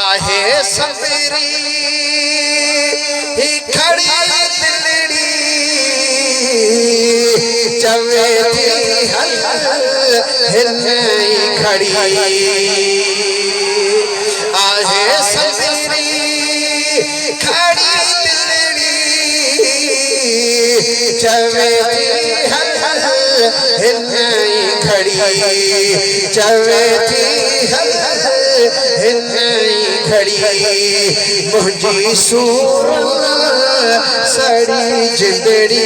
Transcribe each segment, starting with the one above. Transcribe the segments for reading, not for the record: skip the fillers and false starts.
आहे सवेरी ही खड़ी दिलड़ी चवे थी हल हिलई खड़ी आहे सवेरी खड़ी दिलड़ी चवे थी हल हिलई खड़ी चवे थी हल हिलई खड़ी मुझी सूर सड़ी जिंदड़ी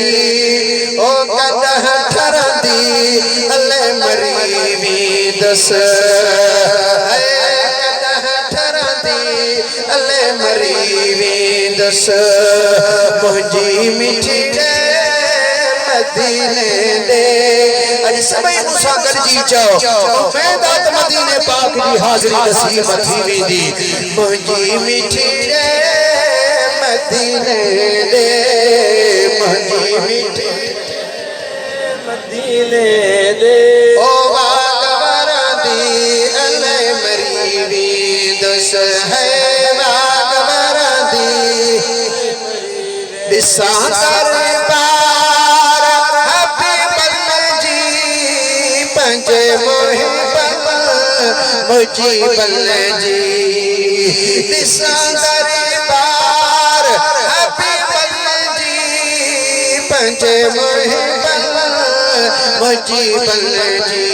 ओ कदह ठरंदी अले मरी वी दस कदह ठरंदी अले मरी वी दस मुझी मिठी मदीने दे अज सभई मूंसां गॾिजी चओ मैं दात मदीने पाक जी हाज़िरी नसीब थी वेंदी मुंहिंजी मिठी मदीने दे मुंहिंजी मिठी मदीने दे ओ वागवरदी अले मरी वेंदस है वागवरदी ॾिसां दरबार हबीबल जी पंजे मुझी बल जी ॾिसां दरबार हबीबल जी पंजे मुझी बल जी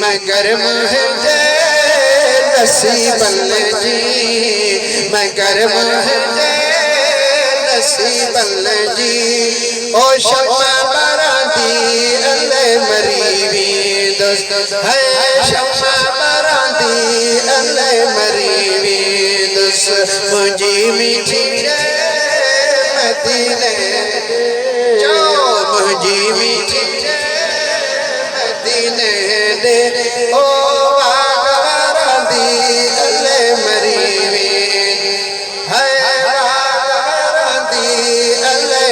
मगर मुझे नसीबल जी मगर मुझे नसीबल जी ओ शम्मा बरांदी अले मरी वेंदस है शम्मा बरांदी अले मरी वेंदस मुंहिंजी मिठी मदीने जो मुंहिंजी मिठी मदीने दे ओ वागवरदी अले मरी वागवरदी अले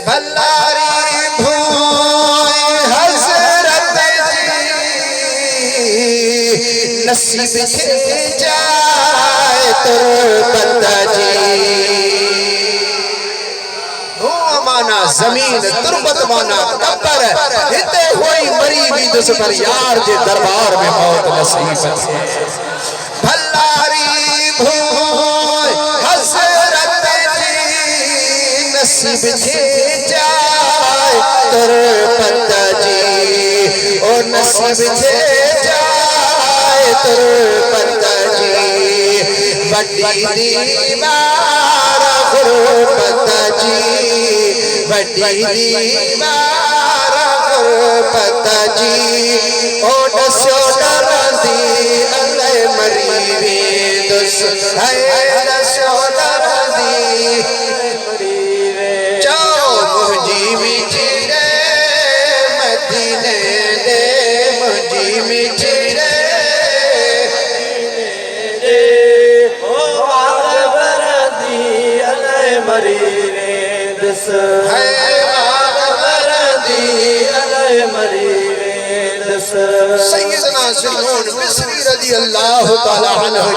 भलारी भूय हज़रत नसीब थे जाए तुरबत जी हो माना जमीन तुरबत माना कब्र हिते होई मरी वेंदस पर यार जे दरबार में मौत नसीब थी भलारी भूय हज़रत नसीब थे जाए तुरबत जी ओ नसीब थे तुरबत जी बड़ी दीवार गुरबत जी बड़ी दीवार गुरबत जी ओ दसो डरंदी अले मरी वेंदस है दसो डरंदी चओ मुंहिंजी मिठी मदीने दे मुंहिंजी मिठी मरी वेंदस है वागवरदी अले मरी वेंदस सैयदना सुल्तान मिस्री रज़ी अल्लाह तआला अन्हु